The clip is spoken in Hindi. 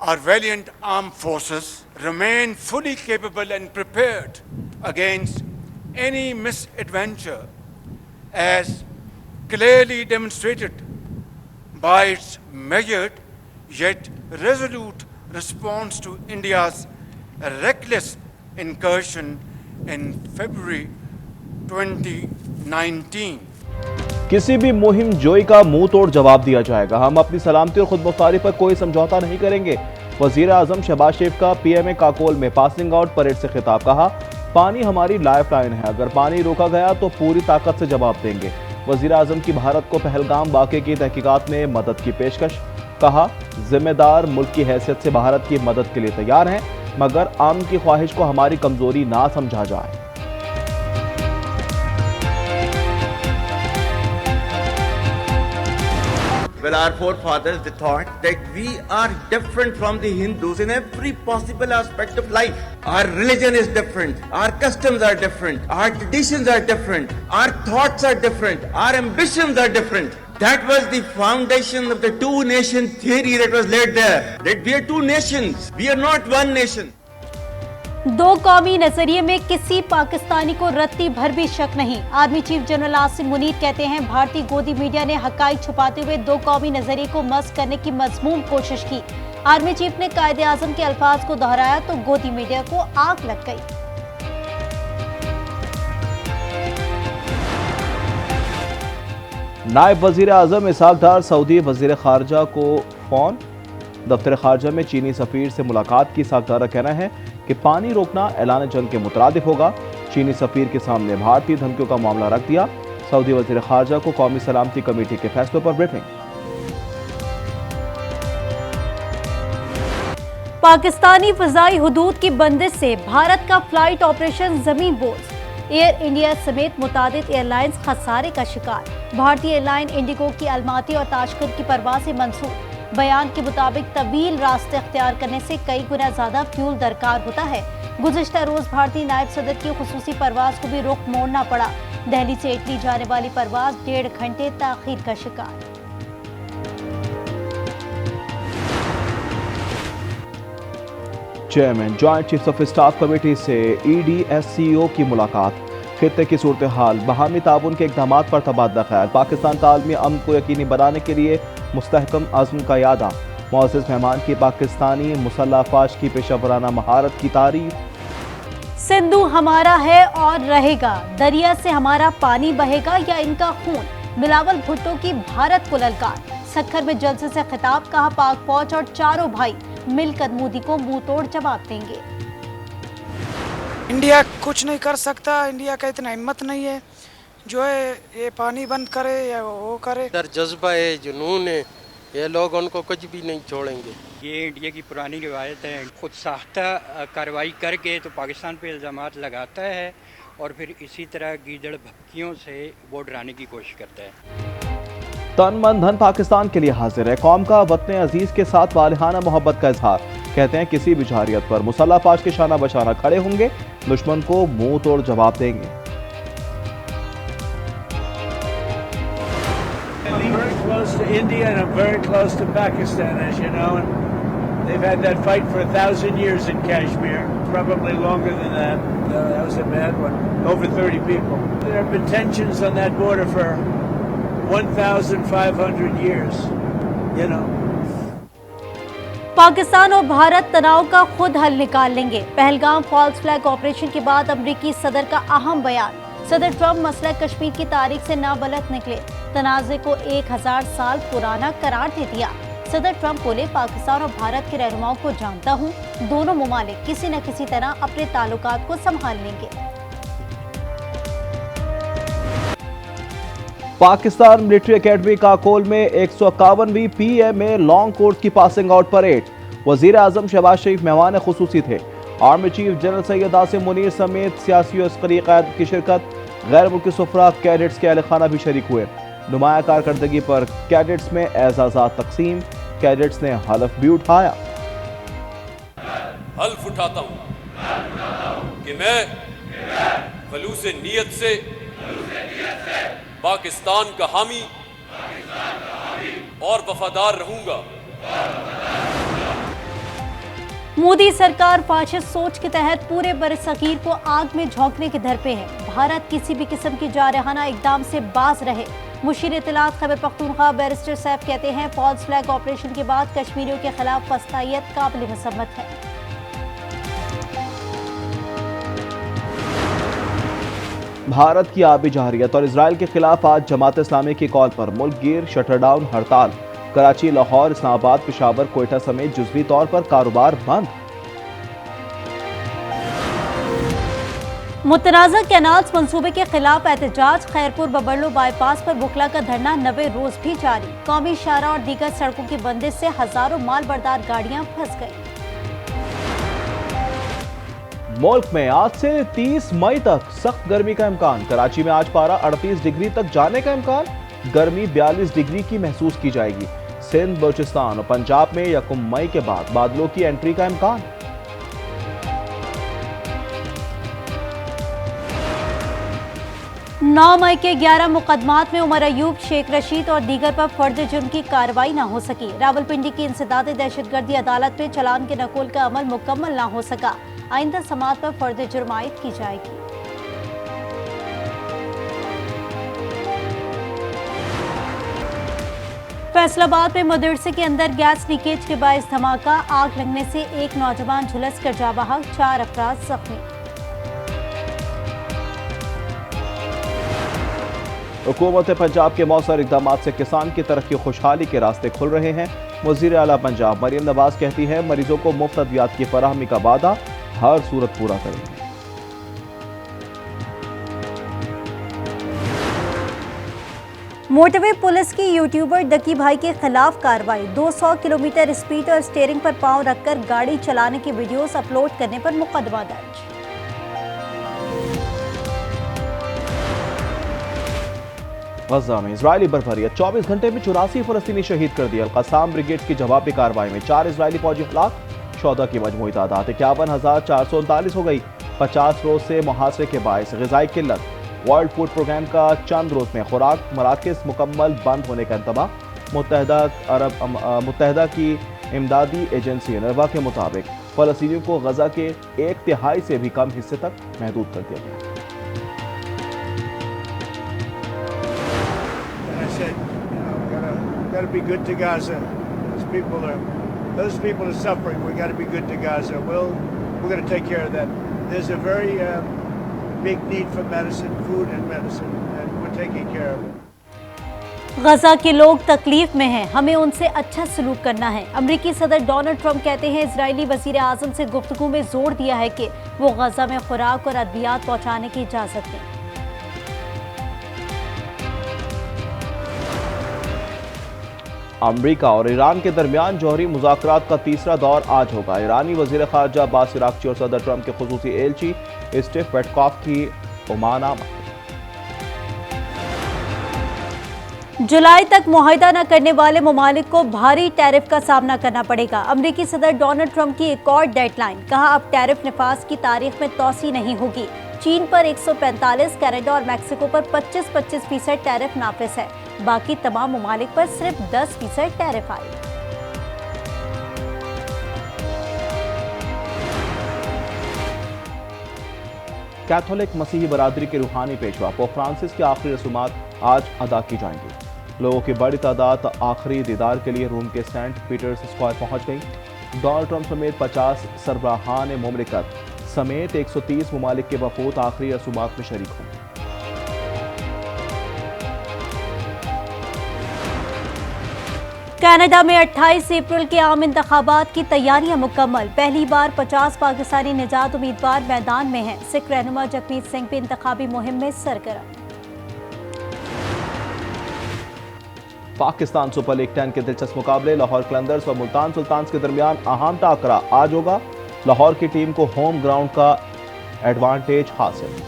Our valiant armed forces remain fully capable and prepared against any misadventure, as clearly demonstrated by its measured yet resolute response to India's reckless incursion in February 2019. किसी भी मुहिम जोई का मुंह तोड़ जवाब दिया जाएगा। हम अपनी सलामती और खुद मुख्तारी पर कोई समझौता नहीं करेंगे। वजीर आजम शहबाज शरीफ का पीएमए काकोल में पासिंग आउट परेड से खिताब। कहा, पानी हमारी लाइफ लाइन है, अगर पानी रोका गया तो पूरी ताकत से जवाब देंगे। वजीर आजम की भारत को पहलगाम वाक़े की तहकीकात में मदद की पेशकश। कहा, जिम्मेदार मुल्क की हैसियत से भारत की मदद के लिए तैयार हैं, मगर आम की ख्वाहिश को हमारी कमजोरी ना समझा जाए। Well, our forefathers, they thought that we are different from the Hindus in every possible aspect of life. Our religion is different. Our customs are different. Our traditions are different. Our thoughts are different. Our ambitions are different. That was the foundation of the two-nation theory that was laid there. That we are two nations. We are not one nation. दो कौमी नजरिए में किसी पाकिस्तानी को रत्ती भर भी शक नहीं। Army chief general Asim Munir कहते हैं, भारतीय गोदी मीडिया ने हकाइक छुपाते हुए दो कौमी नजरिए को मस्क करने की मजमूम कोशिश की। आर्मी चीफ ने कायदे आजम के अल्फाज को दोहराया तो गोदी मीडिया को आग लग गई। नायब वजीर आजम इसहाक डार सऊदी वजीर खारजा को फोन। दफ्तर खारजा में चीनी सफीर से मुलाकात की। इसहाक डार का कहना है कि पानी रोकना ऐलान जंग के मुतरादिफ होगा। चीनी सफीर के सामने भारतीय धमकियों का मामला रख दिया। सऊदी वजीर खारजा को कौमी सलामती कमेटी के फैसलों पर ब्रीफिंग। पाकिस्तानी फजाई हुदूद की बंदिश से भारत का फ्लाइट ऑपरेशन जमीन बोझ। एयर इंडिया समेत मुतादिद एयरलाइंस खसारे का शिकार। भारतीय एयरलाइन इंडिगो की अलमाती और ताशकंद की परवाज़ें मंसूर। बयान के मुताबिक तवील रास्ते अख्तियार करने से कई गुना ज्यादा फ्यूल दरकार होता है। गुज़िश्ता रोज भारतीय नायब सदर की खुसूसी परवाज को भी रुख मोड़ना पड़ा। दिल्ली से इटली जाने वाली परवाज 1.5 घंटे ताखीर का शिकार। Chairman joint chiefs of staff committee से EDSCO की मुलाकात। खित्ते की सूरत हाल, बहामी ताउन के इक़दाम पर तबादला ख्याल। पाकिस्तान का आलमी अमन को यकीनी बनाने के लिए मुस्तहकम अज़्म का यादा। मुअज़्ज़ज़ मेहमान की पाकिस्तानी मुसल्लह अफ़वाज की पेशा वराना महारत की तारीफ। सिंधु हमारा है और रहेगा, दरिया से हमारा पानी बहेगा या इनका खून। बिलावल भुट्टो की भारत को ललकार। सक्खर में जलसे से खिताब। कहा, पाक फौज और चारों भाई मिलकर मोदी को मुंह तोड़ जवाब देंगे। इंडिया कुछ नहीं कर सकता, इंडिया का इतना हिम्मत नहीं है जो है ये पानी बंद करे या वो करे। दर जज्बा है, जुनून है, ये लोग उनको कुछ भी नहीं छोड़ेंगे। ये इंडिया की पुरानी रिवायत है, खुद साख्ता कार्रवाई करके तो पाकिस्तान पे इल्ज़ामात लगाता है और फिर इसी तरह गीदड़ भपकियों से वोट डराने की कोशिश करता है। तन मन धन पाकिस्तान के लिए हाजिर है। कौम का वतन अजीज के साथ वालिहाना मोहब्बत का इजहार। कहते हैं, किसी भी जारियत पर मुसल्लह अफ़वाज के शाना बशाना खड़े होंगे, दुश्मन को मुंह तोड़ जवाब देंगे। Very close to India and I'm very close to Pakistan, as you know, and they've had that fight for 1,000 years in Kashmir, probably longer than that. That was a bad one. Over 30 people. There have been tensions on that border for 1,500 years, you know. Pakistan और भारत तनाव का खुद हल निकाल लेंगे। पहलगाम फॉल्स फ्लैग ऑपरेशन के बाद अमरीकी सदर का अहम बयान। सदर ट्रंप मसला कश्मीर की तारीख से नाबलद निकले, तनाज़े को 1000 साल पुराना करार दे दिया। सदर ट्रंप बोले, पाकिस्तान और भारत के रहनुमाओं को जानता हूं, दोनों ममालिक किसी न किसी तरह अपने ताल्लुकात को संभाल लेंगे। पाकिस्तान मिलिट्री एकेडमी काकोल में 151वीं PMA लॉन्ग कोर्स की पासिंग आउट परेड। वजीर आजम शहबाज शरीफ मेहमान खुसूसी थे। Army chief general Syed Asim Munir समेत सियासी और अस्करी क़यादत की शिरकत। गैर मुल्की सुफरा कैडेट्स के अहल खाना भी शरीक हुए। नुमाया कारकर्दगी पर कैडेट्स में एजाज़ात तकसीम। कैडेट्स ने हल्फ भी उठाया। हल्फ उठाता हूँ कि मैं खलूस नीयत से पाकिस्तान का हामी और वफादार रहूंगा। मोदी सरकार फाशिस्ट सोच के तहत पूरे बरसगीर को आग में झोंकने के दर पे है। भारत किसी भी किस्म की जारहाना इकदाम से बाज रहे। मुशीर इत्तलात खैबर पख्तूनख्वा बैरिस्टर सैफ कहते हैं, फॉल्स फ्लैग ऑपरेशन के बाद कश्मीरियों के खिलाफ फस्तायत काबिल मसम्मत है। भारत की आबी जहरियत और इसराइल के खिलाफ आज जमात इस्लामी की कॉल पर मुल्क गिर शटरडाउन हड़ताल। कराची, लाहौर, इस्लामाबाद, पेशावर, कोयटा समेत जुज़वी तौर पर कारोबार बंद। मुतनाज़ा कैनाल्स मंसूबे के खिलाफ एहतजाज। खैरपुर बबरलो बाईपास पर बुखला का धरना 90 रोज भी जारी। कौमी शाहरा और दीगर सड़कों की बंदिश से हजारों माल बरदार गाड़ियां फंस गई। मुल्क में आज से 30 मई तक सख्त गर्मी का इम्कान। कराची में आज पारा 38 डिग्री तक जाने का इम्कान। गर्मी 42 डिग्री की महसूस की जाएगी। सिंध, बलूचिस्तान और पंजाब में 1 मई के बाद बादलों की एंट्री का इम्कान। नौ मई के 11 मुकदमात में उमर अयूब, शेख रशीद और दीगर पर फर्द जुर्म की कार्रवाई न हो सकी। रावलपिंडी की इंसदाद दहशतगर्दी अदालत में चालान के नकुल का अमल मुकम्मल न हो सका। आइंदा समात पर फर्द जुर्म आयद की जाएगी। फैसलाबाद में मदरसे के अंदर गैस लीकेज के बायस धमाका। आग लगने से एक नौजवान झुलस कर जा बहक, 4 अफराद जख्मी। हुकूमत पंजाब के मौसर इकदाम से किसान की तरक्की खुशहाली के रास्ते खुल रहे हैं। वज़ीर आला पंजाब मरियम नवाज कहती है, मरीजों को मुफ्त अद्वियात की फराहमी का वादा हर सूरत पूरा करेंगे। मोटरवे पुलिस की यूट्यूबर डकी भाई के खिलाफ कार्रवाई। 200 किलोमीटर स्पीड और स्टीयरिंग पर पांव रखकर गाड़ी चलाने की वीडियोस अपलोड करने पर मुकदमा दर्ज। गजा में इजरायली बर्फबारी, 24 घंटे में 84 फलस्तीनी शहीद कर दिए। अल-कसाम ब्रिगेड की जवाबी कार्रवाई में 4 इजरायली फौजी हलाक। शौदा की मजमूई तादाद 51,439 हो गई। 50 रोज से मुहासरे के बायस ग़िज़ाई किल्लत। वर्ल्ड फूड प्रोग्राम का चंद रोज में खुराक मराकज़ मुकम्मल बंद होने का इंतबा। मुत्तहदा की इमदादी एजेंसी नरवा के मुताबिक फलस्तीनियों को गजा के 1/3 से भी कम हिस्से तक महदूद कर दिया गया। Got to be good to Gaza. Those people are suffering. We got to be good to Gaza. We're going to take care of that. There's a very big need for medicine, food and medicine, and we're taking care of it. गजा के लोग तकलीफ में हैं, हमें उनसे अच्छा सलूक करना है। अमरीकी सदर डोनाल्ड ट्रंप कहते हैं, इजरायली वजीर आजम से गुफ्तगू में जोर दिया है कि वो गजा में खुराक और अद्वियात पहुंचाने की इजाजत दें। अमरीका और ईरान के दरमियान जौहरी मुज़ाकरात का तीसरा दौर आज होगा। ईरानी वज़ीर ख़ारजा अब्बास इराक़ची और सदर ट्रंप के ख़ुसूसी एलची स्टीव पेटकॉफ की ओमान आमद। जुलाई तक मुआहिदा न करने वाले ममालिक को भारी टैरिफ का सामना करना पड़ेगा। अमरीकी सदर डोनाल्ड ट्रंप की एक और डेडलाइन, कहा अब टैरिफ निफाज की तारीख में तोसी नहीं होगी। चीन पर 145, कनाडा और मैक्सिको पर 25% टैरिफ नाफिज है। बाकी तमाम ममालिक पर सिर्फ 10% टैरिफ आए। कैथोलिक मसीही बरादरी के रूहानी पेशवा पोप फ्रांसिस की आखिरी रसूमात आज अदा की जाएंगी। लोगों की बड़ी तादाद आखिरी दीदार के लिए रोम के सेंट पीटर्स स्क्वायर पहुंच गई। डोनाल्ड ट्रंप समेत 50 सरबराहान मुमलिकत समेत 130 ममालिक के वफूद आखिरी रसूमात में शरीक होंगे। कनाडा में 28 अप्रैल के आम इंतखाबात की तैयारियां मुकम्मल। पहली बार 50 पाकिस्तानी निजात उम्मीदवार मैदान में हैं। सिख रहनुमा जगमीत सिंह भी इंतखाबी मुहिम में सरगर्म। पाकिस्तान सुपर लीग 10 के दिलचस्प मुकाबले लाहौर कलंदर्स और मुल्तान सुल्तान्स के दरमियान अहम टाकरा आज होगा। लाहौर की टीम को होम ग्राउंड का एडवांटेज हासिल।